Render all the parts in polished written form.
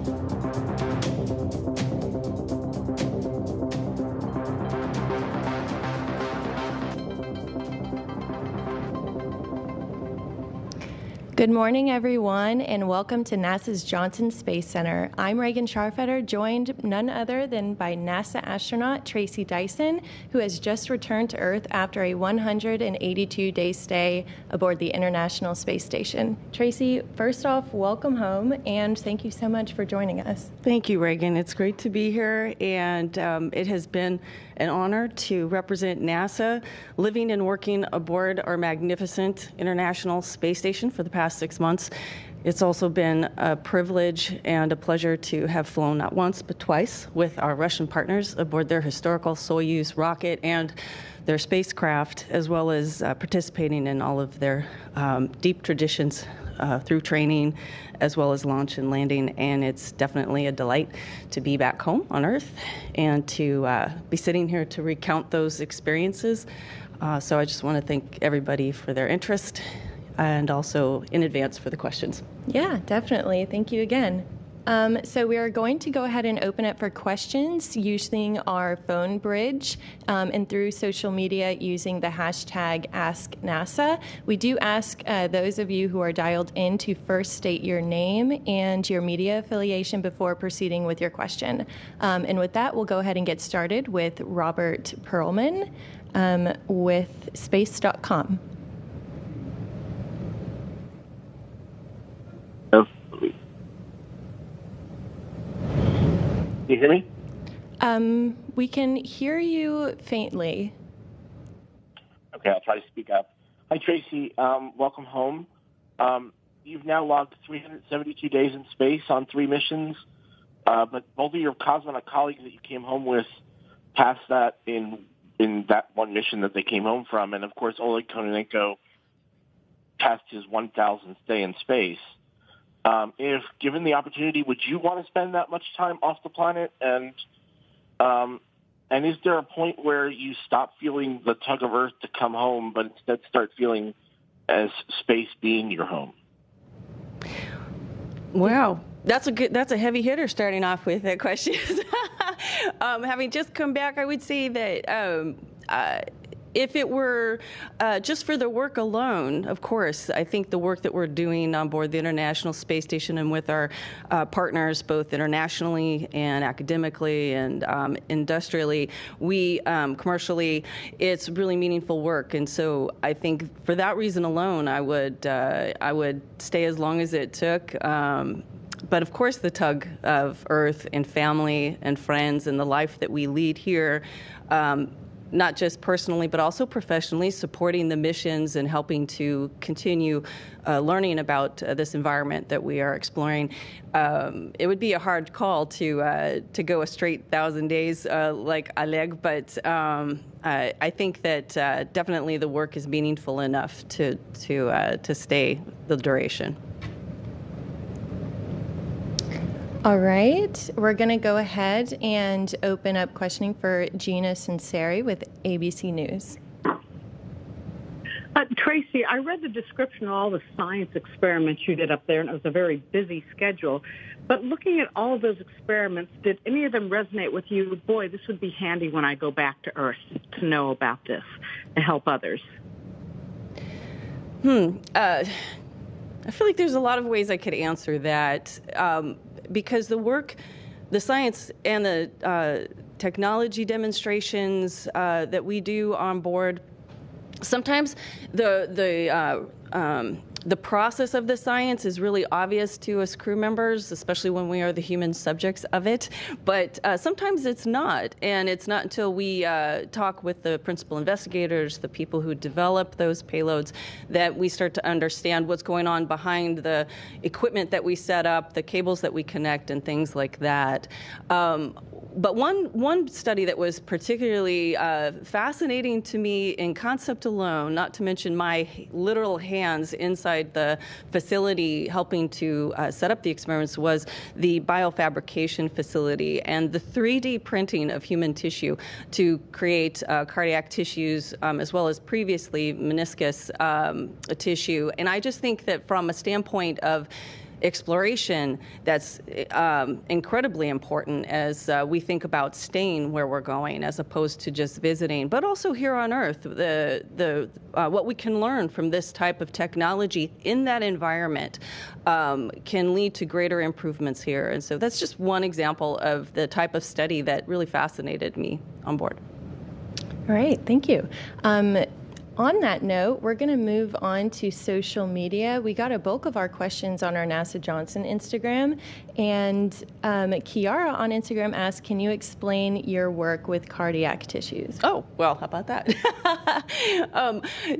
Good morning, everyone, and welcome to NASA's Johnson Space Center. I'm Reagan Scharfetter, joined none other than by NASA astronaut Tracy Dyson, who has just returned to Earth after a 182-day stay aboard the International Space Station. Tracy, first off, welcome home, and thank you so much for joining us. Thank you, Reagan. It's great to be here, and it has been an honor to represent NASA living and working aboard our magnificent International Space Station for the past 6 months. It's also been a privilege and a pleasure to have flown not once but twice with our Russian partners aboard their historical Soyuz rocket and their spacecraft, as well as participating in all of their deep traditions through training, as well as launch and landing. And it's definitely a delight to be back home on Earth and to be sitting here to recount those experiences. So I just want to thank everybody for their interest and also in advance for the questions. Yeah, definitely. Thank you again. So we are going to go ahead and open up for questions using our phone bridge and through social media using the hashtag AskNASA. We do ask those of you who are dialed in to first state your name and your media affiliation before proceeding with your question. And with that, we'll go ahead and get started with Robert Perlman with space.com. Can you hear me? We can hear you faintly. Okay, I'll try to speak up. Hi, Tracy. Welcome home. You've now logged 372 days in space on 3 missions, but both of your cosmonaut colleagues that you came home with passed that in that one mission that they came home from, and of course Oleg Kononenko passed his 1,000th day in space. If given the opportunity, would you want to spend that much time off the planet? And is there a point where you stop feeling the tug of Earth to come home, but instead start feeling as space being your home? Wow, that's a heavy hitter starting off with that question. Having just come back, I would say that if it were just for the work alone, of course, I think the work that we're doing on board the International Space Station and with our partners, both internationally and academically and industrially, commercially, it's really meaningful work. And so I think for that reason alone, I would stay as long as it took. But of course, the tug of Earth and family and friends and the life that we lead here, not just personally, but also professionally, supporting the missions and helping to continue learning about this environment that we are exploring. It would be a hard call to go a straight 1,000 days like Oleg, but I think that definitely the work is meaningful enough to stay the duration. All right, we're going to go ahead and open up questioning for Gina Sinceri with ABC News. Tracy, I read the description of all the science experiments you did up there, and it was a very busy schedule. But looking at all of those experiments, did any of them resonate with you? Boy, this would be handy when I go back to Earth to know about this and help others. I feel like there's a lot of ways I could answer that. Because the work, the science and the technology demonstrations that we do on board, sometimes the process of the science is really obvious to us crew members, especially when we are the human subjects of it. But sometimes it's not. And it's not until we talk with the principal investigators, the people who develop those payloads, that we start to understand what's going on behind the equipment that we set up, the cables that we connect, and things like that. But one study that was particularly fascinating to me in concept alone, not to mention my literal hands inside the facility helping to set up the experiments, was the biofabrication facility and the 3D printing of human tissue to create cardiac tissues as well as previously meniscus tissue. And I just think that from a standpoint of exploration that's incredibly important as we think about staying where we're going as opposed to just visiting. But also here on Earth, what we can learn from this type of technology in that environment can lead to greater improvements here. And so that's just one example of the type of study that really fascinated me on board. All right, thank you. On that note, we're going to move on to social media. We got a bulk of our questions on our NASA Johnson Instagram, and Kiara on Instagram asked, can you explain your work with cardiac tissues? Oh, well, how about that?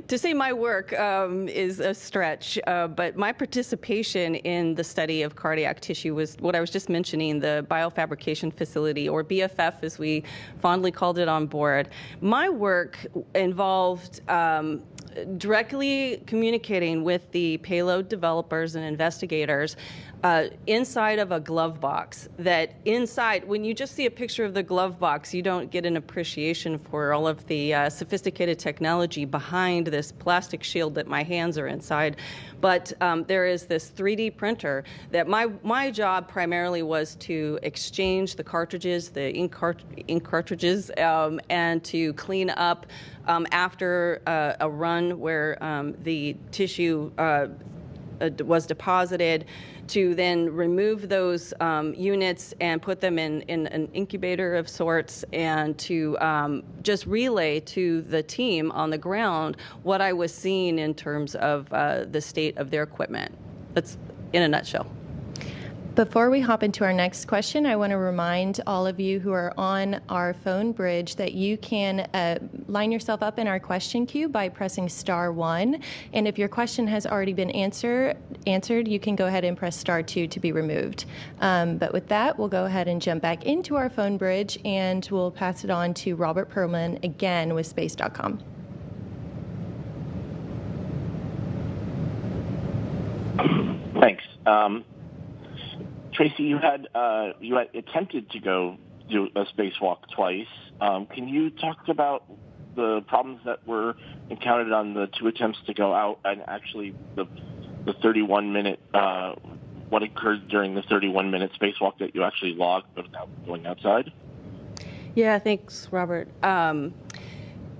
To say my work is a stretch, but my participation in the study of cardiac tissue was what I was just mentioning, the biofabrication facility, or BFF as we fondly called it on board. My work involved directly communicating with the payload developers and investigators inside of a glove box. That inside, when you just see a picture of the glove box, you don't get an appreciation for all of the sophisticated technology behind this plastic shield that my hands are inside. But there is this 3D printer that my job primarily was to exchange the cartridges, the ink cartridges, and to clean up after a run where the tissue was deposited, to then remove those units and put them in an incubator of sorts, and to just relay to the team on the ground what I was seeing in terms of the state of their equipment. That's in a nutshell. Before we hop into our next question, I want to remind all of you who are on our phone bridge that you can line yourself up in our question queue by pressing *1. And if your question has already been answered, you can go ahead and press *2 to be removed. But with that, we'll go ahead and jump back into our phone bridge, and we'll pass it on to Robert Perlman again with Space.com. Thanks. Tracy, you had attempted to go do a spacewalk twice. Can you talk about the problems that were encountered on the two attempts to go out, and actually the 31-minute what occurred during the 31-minute spacewalk that you actually logged going outside? Yeah, thanks, Robert.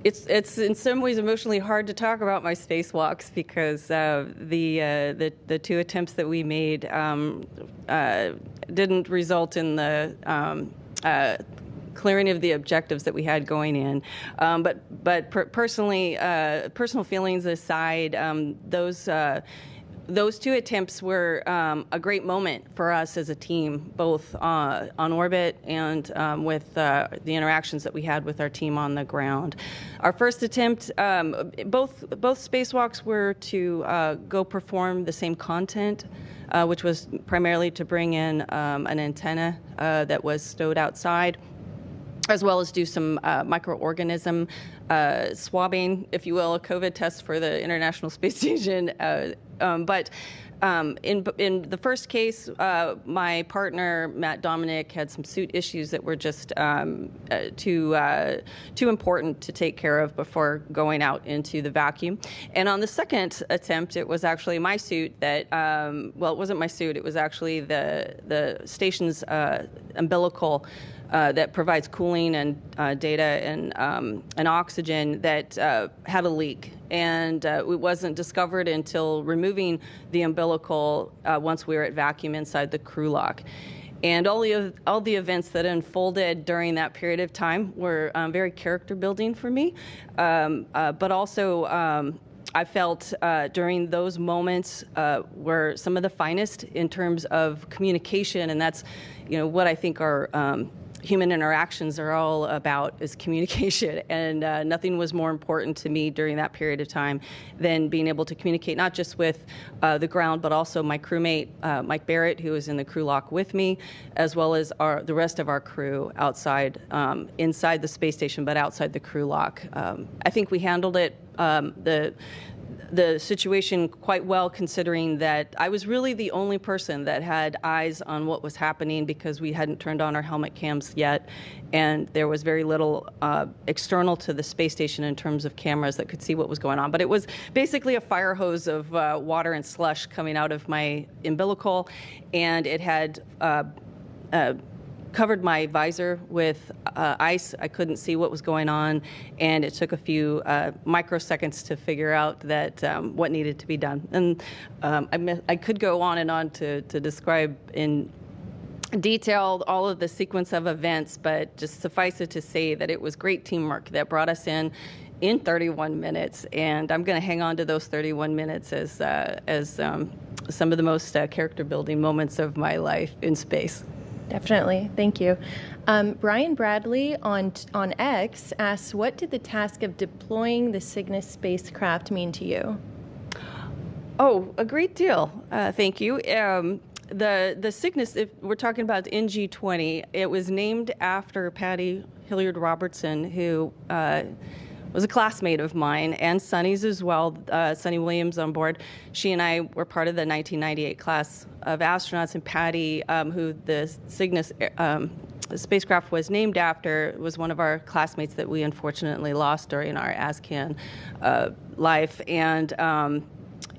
It's in some ways emotionally hard to talk about my spacewalks because the two attempts that we made didn't result in the clearing of the objectives that we had going in. But personal feelings aside, those two attempts were a great moment for us as a team, both on orbit and with the interactions that we had with our team on the ground. Our first attempt, both spacewalks were to go perform the same content, which was primarily to bring in an antenna that was stowed outside, as well as do some microorganism swabbing, if you will, a COVID test for the International Space Station. But in the first case, my partner, Matt Dominic, had some suit issues that were just too important to take care of before going out into the vacuum. And on the second attempt, it was actually my suit that, it wasn't my suit, it was actually the station's umbilical that provides cooling and data and oxygen that had a leak. And it wasn't discovered until removing the umbilical once we were at vacuum inside the crew lock. And all the events that unfolded during that period of time were very character building for me, but also I felt during those moments were some of the finest in terms of communication, and that's what I think our human interactions are all about, is communication. And nothing was more important to me during that period of time than being able to communicate not just with the ground, but also my crewmate, Mike Barrett, who was in the crew lock with me, as well as the rest of our crew outside, inside the space station, but outside the crew lock. I think we handled it. the situation quite well, considering that I was really the only person that had eyes on what was happening because we hadn't turned on our helmet cams yet, and there was very little external to the space station in terms of cameras that could see what was going on. But it was basically a fire hose of water and slush coming out of my umbilical, and it had covered my visor with ice. I couldn't see what was going on, and it took a few microseconds to figure out that what needed to be done. And I could go on and on to describe in detail all of the sequence of events, but just suffice it to say that it was great teamwork that brought us in 31 minutes, and I'm going to hang on to those 31 minutes as some of the most character-building moments of my life in space. Definitely. Thank you. Brian Bradley on X asks, what did the task of deploying the Cygnus spacecraft mean to you? Oh, a great deal. Thank you. The Cygnus, if we're talking about NG-20, it was named after Patty Hilliard Robertson, who was a classmate of mine, and Sunny's as well, Sunny Williams on board. She and I were part of the 1998 class of astronauts, and Patty, who the Cygnus spacecraft was named after, was one of our classmates that we unfortunately lost during our ASCAN life. And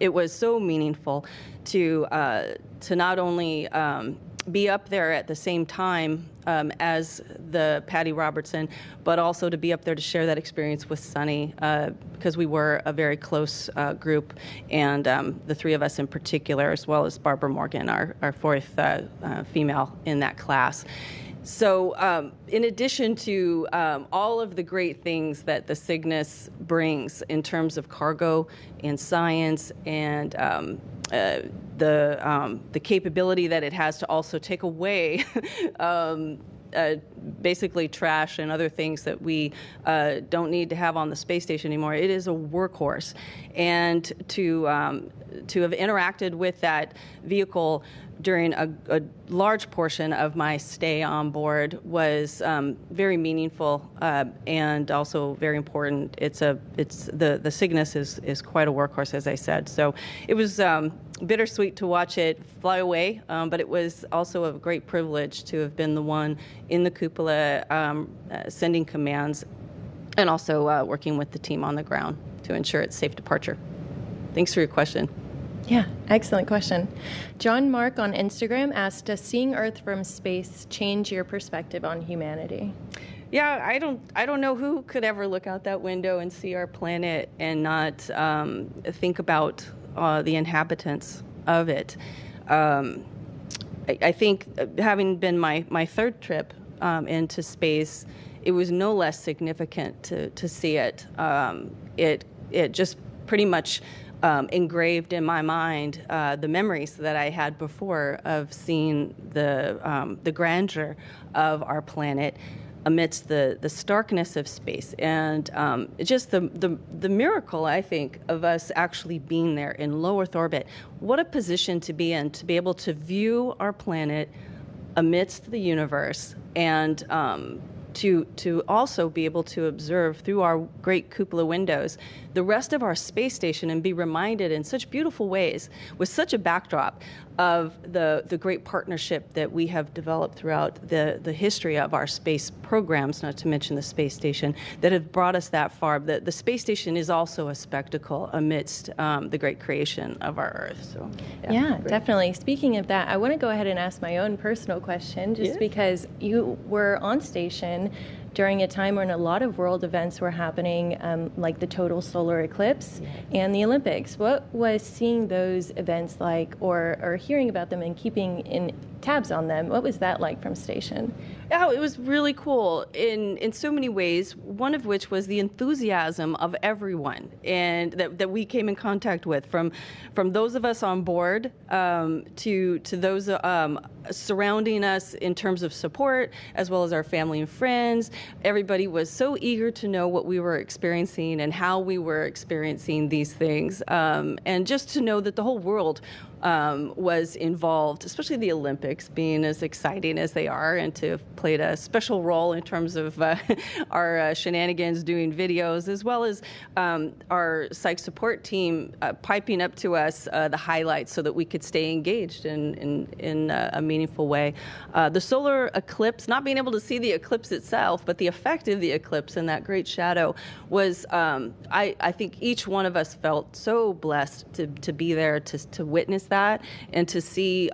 it was so meaningful to not only be up there at the same time as the Patty Robertson, but also to be up there to share that experience with Sunny, because we were a very close group, and the three of us in particular, as well as Barbara Morgan, our fourth female in that class. So in addition to all of the great things that the Cygnus brings in terms of cargo and science and the capability that it has to also take away basically trash and other things that we don't need to have on the space station anymore. It is a workhorse, and to have interacted with that vehicle during a large portion of my stay on board was very meaningful and also very important. The Cygnus is quite a workhorse, as I said. So it was bittersweet to watch it fly away, but it was also a great privilege to have been the one in the cupola sending commands and also working with the team on the ground to ensure its safe departure. Thanks for your question. Yeah, excellent question. John Mark on Instagram asked, does seeing Earth from space change your perspective on humanity? Yeah, I don't know who could ever look out that window and see our planet and not think about the inhabitants of it. I think having been my third trip into space, it was no less significant to see it. It just pretty much engraved in my mind the memories that I had before of seeing the grandeur of our planet amidst the starkness of space, and just the miracle, I think, of us actually being there in low Earth orbit. What a position to be in, to be able to view our planet amidst the universe, and to also be able to observe through our great cupola windows the rest of our space station and be reminded in such beautiful ways with such a backdrop of the great partnership that we have developed throughout the history of our space programs, not to mention the space station, that have brought us that far. The space station is also a spectacle amidst the great creation of our Earth. So, yeah, definitely. Speaking of that, I want to go ahead and ask my own personal question, just because you were on station during a time when a lot of world events were happening, like the total solar eclipse and the Olympics. What was seeing those events like, or hearing about them and keeping in tabs on them? What was that like from station? Oh, it was really cool in so many ways, one of which was the enthusiasm of everyone and that we came in contact with, from those of us on board to those surrounding us in terms of support, as well as our family and friends. Everybody was so eager to know what we were experiencing and how we were experiencing these things, and just to know that the whole world was involved, especially the Olympics being as exciting as they are, and to have played a special role in terms of our shenanigans doing videos, as well as our psych support team piping up to us the highlights so that we could stay engaged in a meaningful way. The solar eclipse, not being able to see the eclipse itself, but the effect of the eclipse and that great shadow was, I think each one of us felt so blessed to be there, to witness that, and to see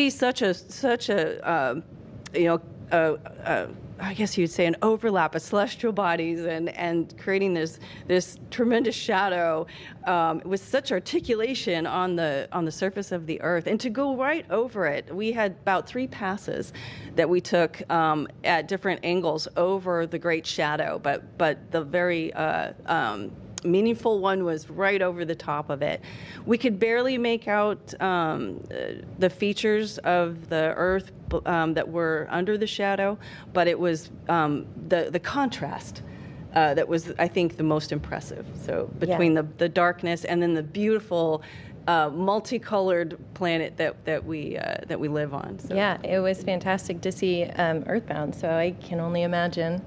such a I guess you'd say an overlap of celestial bodies and creating this tremendous shadow with such articulation on the surface of the Earth, and to go right over it. We had about 3 passes that we took at different angles over the great shadow, but the very meaningful one was right over the top of it. We could barely make out the features of the Earth that were under the shadow, but it was the contrast that was, I think, the most impressive. So between the darkness and then the beautiful multicolored planet that we live on. So. Yeah, it was fantastic to see Earthbound, so I can only imagine.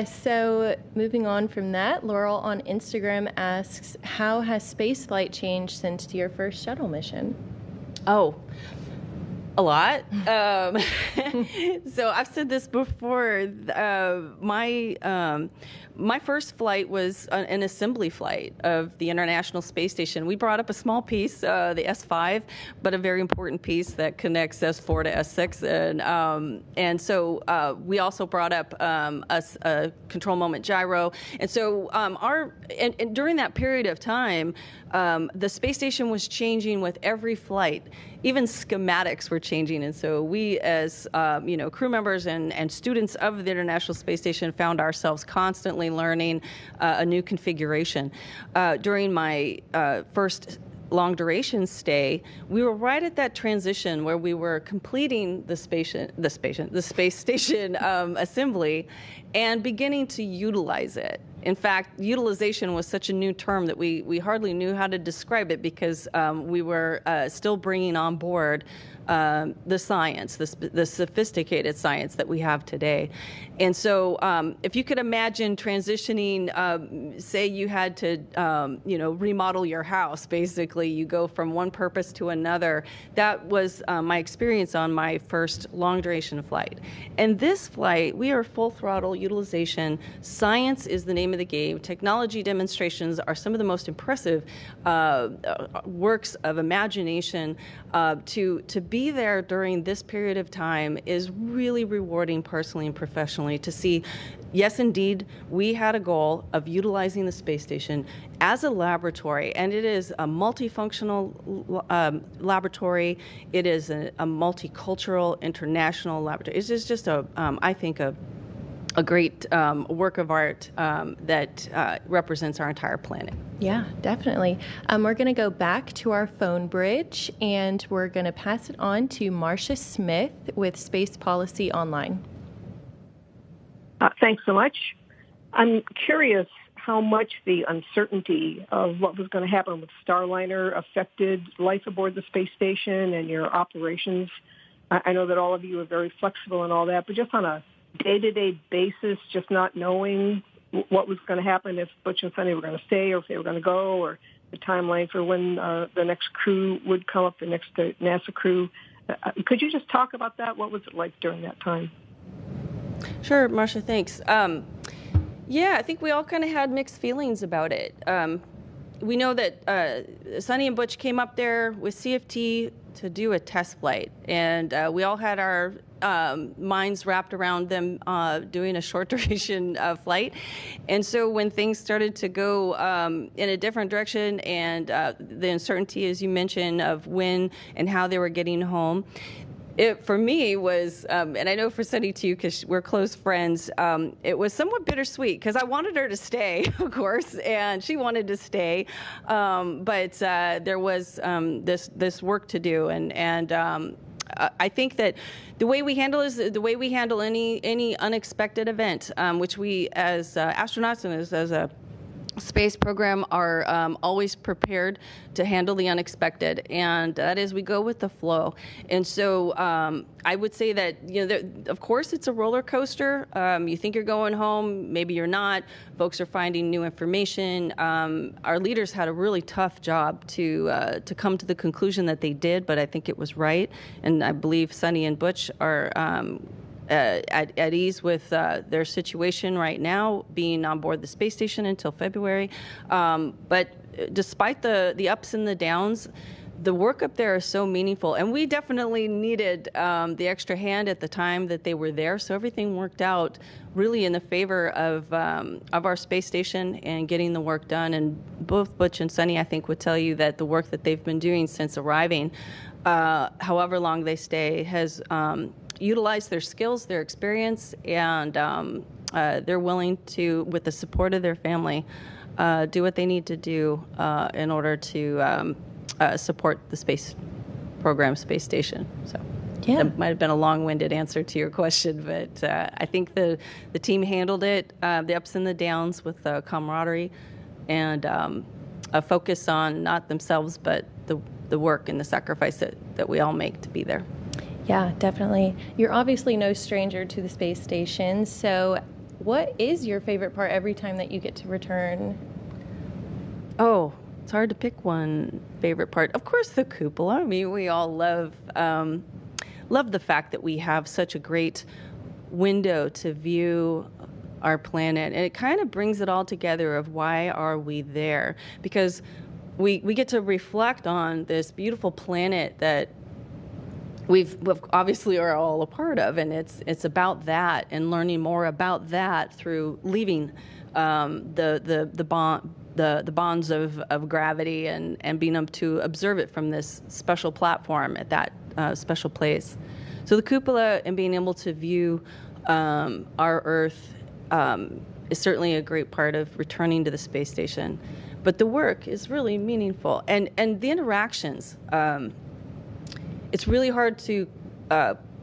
So moving on from that, Laurel on Instagram asks, how has spaceflight changed since your first shuttle mission? Oh, a lot. So I've said this before. My first flight was an assembly flight of the International Space Station. We brought up a small piece, the S5, but a very important piece that connects S4 to S6. And so we also brought up a control moment gyro. And so and during that period of time, the space station was changing with every flight. Even schematics were changing, and so we, as crew members and students of the International Space Station, found ourselves constantly learning a new configuration. During my first long duration stay, we were right at that transition where we were completing the space station assembly and beginning to utilize it. In fact, utilization was such a new term that we hardly knew how to describe it, because we were still bringing on board the science, the sophisticated science that we have today. And so if you could imagine transitioning, say you had to, remodel your house, basically, you go from one purpose to another. That was my experience on my first long duration flight. And this flight, we are full throttle utilization. Science is the name of the game. Technology demonstrations are some of the most impressive works of imagination. To be there during this period of time is really rewarding personally and professionally, to see, yes, indeed, we had a goal of utilizing the space station as a laboratory, and it is a multifunctional laboratory. It is a multicultural, international laboratory. It's just I think, a great work of art that represents our entire planet. Yeah, definitely. We're going to go back to our phone bridge, and we're going to pass it on to Marcia Smith with Space Policy Online. Thanks so much. I'm curious how much the uncertainty of what was going to happen with Starliner affected life aboard the space station and your operations. I know that all of you are very flexible and all that, but just on a day-to-day basis, just not knowing what was going to happen, if Butch and Sunny were going to stay or if they were going to go, or the timeline for when the next crew would come up, the next NASA crew. Could you just talk about that? What was it like during that time? Sure, Marcia, thanks. Yeah, I think we all kind of had mixed feelings about it. We know that Sunny and Butch came up there with CFT to do a test flight, and we all had our minds wrapped around them doing a short duration flight. And so when things started to go in a different direction, and the uncertainty, as you mentioned, of when and how they were getting home, it, for me, was, and I know for Sunny too, because we're close friends, it was somewhat bittersweet, because I wanted her to stay, of course, and she wanted to stay, but there was this work to do, and I think that the way we handle any unexpected event, which we as astronauts and as a space program are always prepared to handle the unexpected, and that is we go with the flow. And so I would say that, of course it's a roller coaster. You think you're going home, maybe you're not. Folks are finding new information. Our leaders had a really tough job to come to the conclusion that they did, but I think it was right. And I believe Sunny and Butch are at ease with their situation right now, being on board the space station until February. But despite the ups and the downs, the work up there is so meaningful, and we definitely needed the extra hand at the time that they were there. So everything worked out really in the favor of our space station and getting the work done. And both Butch and Sunny, I think, would tell you that the work that they've been doing since arriving, however long they stay, has utilize their skills, their experience, and they're willing to, with the support of their family, do what they need to do in order to support the space program, space station. So yeah, that might have been a long-winded answer to your question, but I think the team handled it, the ups and the downs, with camaraderie and a focus on not themselves, but the work and the sacrifice that we all make to be there. Yeah, definitely. You're obviously no stranger to the space station. So what is your favorite part every time that you get to return? Oh, it's hard to pick one favorite part. Of course, the cupola. I mean, we all love the fact that we have such a great window to view our planet. And it kind of brings it all together of why are we there? Because we get to reflect on this beautiful planet that we've obviously are all a part of, and it's about that and learning more about that through leaving the bonds of gravity and being able to observe it from this special platform at that special place. So the cupola and being able to view our Earth is certainly a great part of returning to the space station. But the work is really meaningful, and the interactions. It's really hard to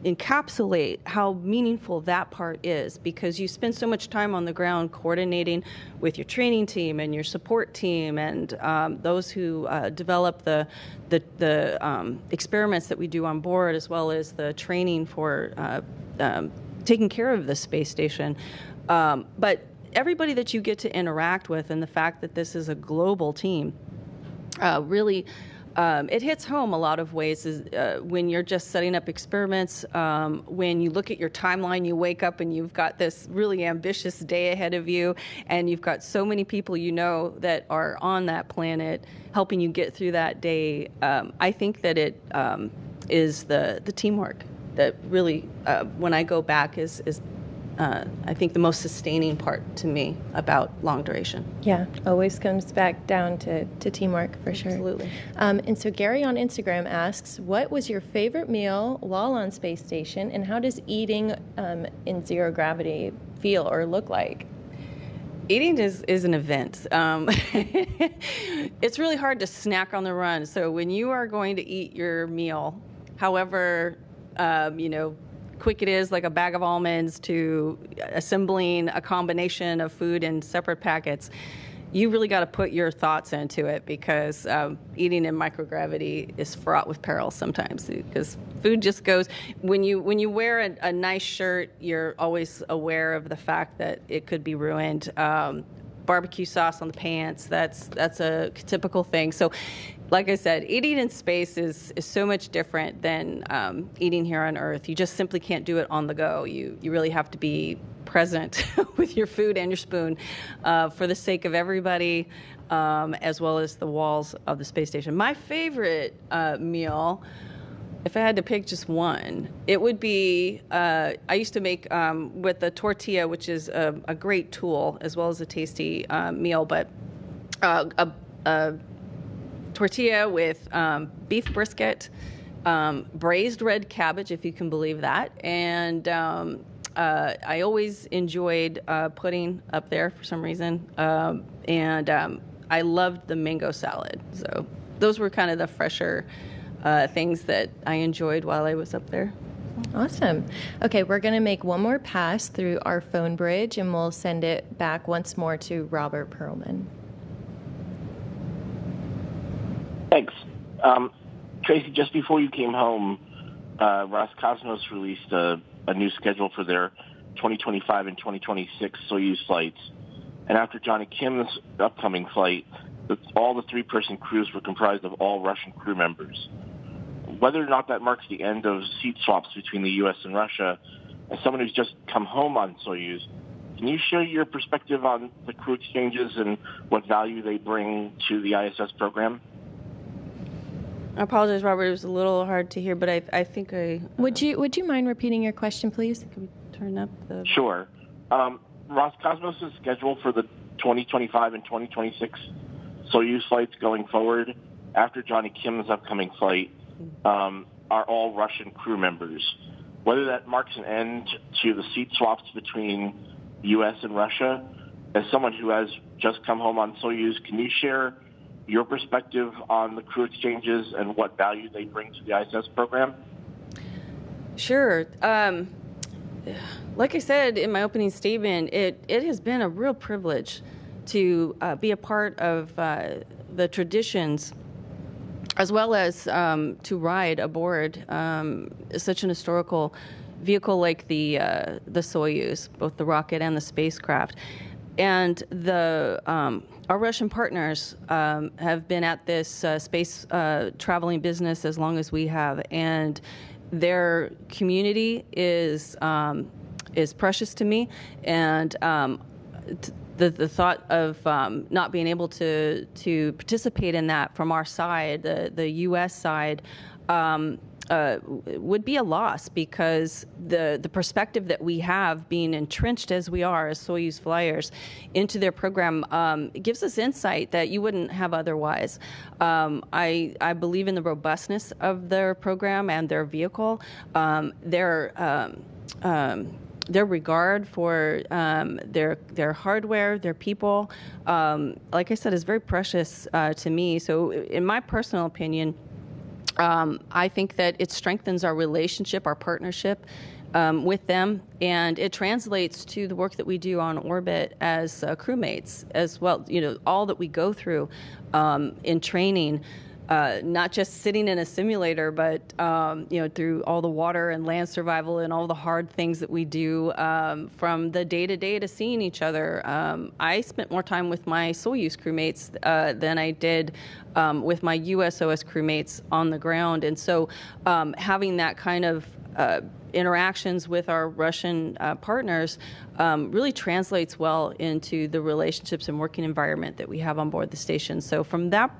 encapsulate how meaningful that part is, because you spend so much time on the ground coordinating with your training team and your support team and those who develop the experiments that we do on board, as well as the training for taking care of the space station. But everybody that you get to interact with, and the fact that this is a global team, really it hits home a lot of ways when you're just setting up experiments. When you look at your timeline, you wake up and you've got this really ambitious day ahead of you, and you've got so many people that are on that planet helping you get through that day. I think that it is the teamwork that really, when I go back, is I think the most sustaining part to me about long duration. Yeah, always comes back down to teamwork, for sure. Absolutely. And so Gary on Instagram asks, what was your favorite meal while on space station, and how does eating in zero gravity feel or look like? Eating is an event. It's really hard to snack on the run. So when you are going to eat your meal, however, quick it is, like a bag of almonds, to assembling a combination of food in separate packets, you really got to put your thoughts into it, because eating in microgravity is fraught with peril sometimes, because food just goes. When you wear a nice shirt, you're always aware of the fact that it could be ruined. Barbecue sauce on the pants, that's a typical thing. So like I said, eating in space is so much different than eating here on Earth. You just simply can't do it on the go. You really have to be present with your food and your spoon for the sake of everybody, as well as the walls of the space station. My favorite meal, if I had to pick just one, it would be, I used to make with the tortilla, which is a great tool as well as a tasty meal, but a tortilla with beef brisket, braised red cabbage, if you can believe that, and I always enjoyed pudding up there for some reason, and I loved the mango salad. So those were kind of the fresher things that I enjoyed while I was up there. Awesome. Okay, we're going to make one more pass through our phone bridge, and we'll send it back once more to Robert Perlman. Tracy, just before you came home, Roscosmos released a new schedule for their 2025 and 2026 Soyuz flights. And after Johnny Kim's upcoming flight, all the three-person crews were comprised of all Russian crew members. Whether or not that marks the end of seat swaps between the U.S. and Russia, as someone who's just come home on Soyuz, can you share your perspective on the crew exchanges and what value they bring to the ISS program? I apologize, Robert. It was a little hard to hear, but I think I... Would you mind repeating your question, please? Can we turn up the... Sure. Roscosmos' schedule for the 2025 and 2026 Soyuz flights going forward after Johnny Kim's upcoming flight are all Russian crew members. Whether that marks an end to the seat swaps between U.S. and Russia, as someone who has just come home on Soyuz, can you share your perspective on the crew exchanges and what value they bring to the ISS program? Sure. Like I said in my opening statement, it has been a real privilege to be a part of the traditions, as well as to ride aboard such an historical vehicle like the Soyuz, both the rocket and the spacecraft. And our Russian partners have been at this space traveling business as long as we have, and their community is precious to me, and the thought of not being able to participate in that from our side, the U.S. side, would be a loss, because the perspective that we have, being entrenched as we are as Soyuz flyers into their program, gives us insight that you wouldn't have otherwise. I believe in the robustness of their program and their vehicle. Their regard for their hardware, their people, like I said, is very precious to me. So in my personal opinion, I think that it strengthens our relationship, our partnership with them, and it translates to the work that we do on orbit as crewmates as well. You know, all that we go through in training, not just sitting in a simulator, but through all the water and land survival and all the hard things that we do from the day to day to seeing each other. I spent more time with my Soyuz crewmates than I did with my USOS crewmates on the ground, and so having that kind of interactions with our Russian partners really translates well into the relationships and working environment that we have on board the station. So from that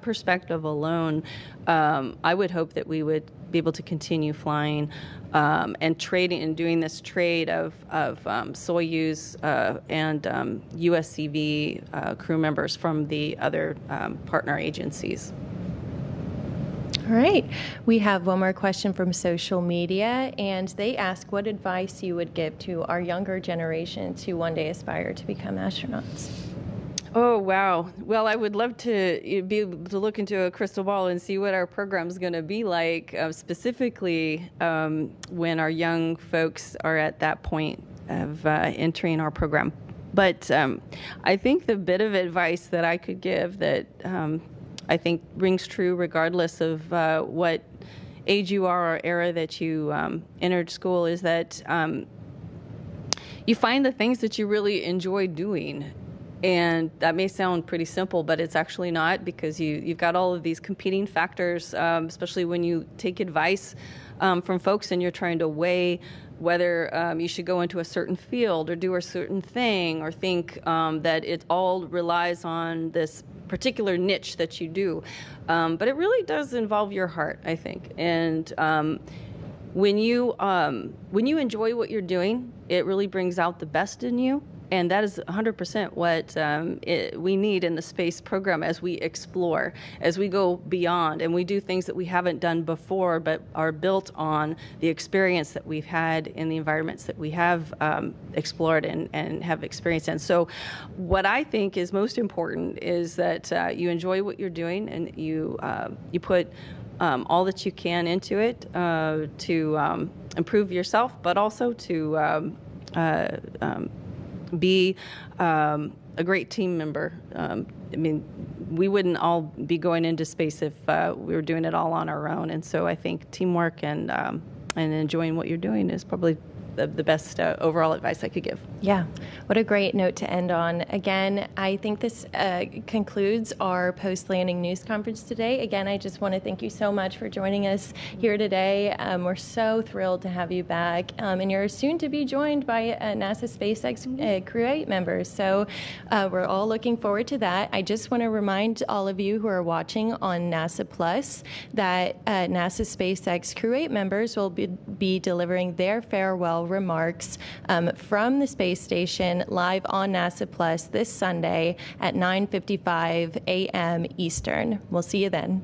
perspective alone, I would hope that we would be able to continue flying and trading and doing this trade of Soyuz and USCV crew members from the other partner agencies. All right. We have one more question from social media, and they ask what advice you would give to our younger generations who one day aspire to become astronauts. Oh, wow. Well, I would love to be able to look into a crystal ball and see what our program's going to be like, specifically when our young folks are at that point of entering our program. But I think the bit of advice that I could give that I think rings true regardless of what age you are or era that you entered school is that you find the things that you really enjoy doing. And that may sound pretty simple, but it's actually not, because you've got all of these competing factors, especially when you take advice from folks and you're trying to weigh whether you should go into a certain field or do a certain thing, or think that it all relies on this particular niche that you do. But it really does involve your heart, I think. And when you enjoy what you're doing, it really brings out the best in you. And that is 100% what we need in the space program as we explore, as we go beyond, and we do things that we haven't done before but are built on the experience that we've had in the environments that we have explored and have experienced in. So what I think is most important is that you enjoy what you're doing, and you put all that you can into it to improve yourself, but also to be a great team member. I mean, we wouldn't all be going into space if we were doing it all on our own. And so I think teamwork and enjoying what you're doing is probably the best overall advice I could give. Yeah, what a great note to end on. Again, I think this concludes our post-landing news conference today. Again, I just want to thank you so much for joining us here today. We're so thrilled to have you back, and you're soon to be joined by NASA SpaceX Crew 8 members. So we're all looking forward to that. I just want to remind all of you who are watching on NASA Plus that NASA SpaceX Crew 8 members will be delivering their farewell remarks from the space station live on NASA Plus this Sunday at 9:55 a.m. Eastern. We'll see you then.